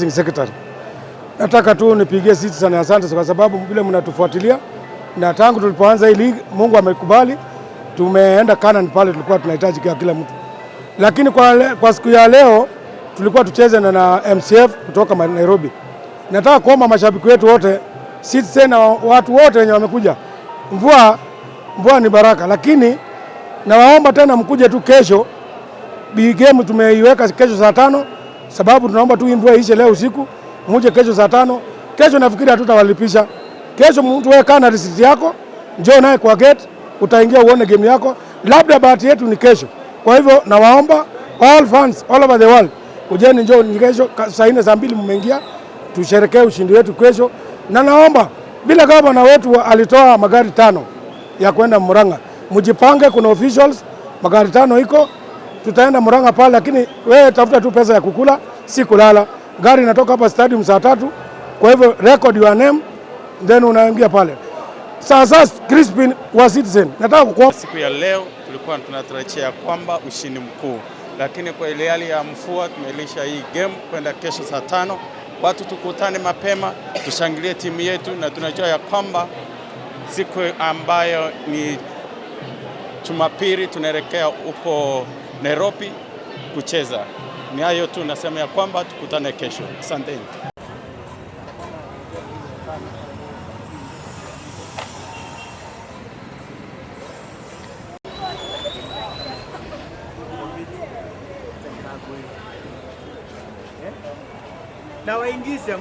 Secretary. Nataka tu nipigie sisi sana asante kwa sababu vile mnatufuatilia, na tangu tulipoanza hii league Mungu amekubali, tumeenda Canaan pale tulikuwa tunahitaji kila mtu. Lakini kwa siku ya leo tulikuwa tucheze na MCF kutoka Nairobi. Nataka kuomba mashabiki wetu wote, sisi na watu wote wenye wamekuja. Mvua ni baraka, lakini nawaomba tena mkuje tu kesho. Big game tumeiweka kesho saa 5. Sababu tunaomba tu mvua ishe leo usiku, muje kesho saa 5. Kesho nafikiri hatutawalipisha. Kesho mtu wewe kana receipt yako, njoo naye kwa gate, utaingia uone game yako. Labda bahati yetu ni kesho. Kwa hivyo nawaomba all fans all over the world, kujeni njoo kesho saa 4 saa 2 mmeingia, tusherekee ushindi wetu kesho. Na naomba bila gavana wetu alitoa magari 5 ya kwenda Murang'a. Mjipange, kuna officials, magari 5 iko. Tutaenda Murang'a pale, lakini wewe tafuta tu pesa ya kukula, si kulala. Gari inatoka hapa stadium saa 3. Kwa hivyo record your name, then unaingia pale. Sasa Crispin wa Citizen, nataka kukuomba, siku ya leo tulikuwa tunatarajia kwamba ushindi mkuu, lakini kwa ile hali ya mvua tumelisha hii game kwenda kesho saa 5. Watu tukutane mapema, tushangilie timu yetu, na tunajua ya kwamba siku ambayo ni Jumapili tunaelekea huko Nairobi kucheza. Ni hayo tu nasema ya kwamba tukutane kesho. Asanteni. Na waingize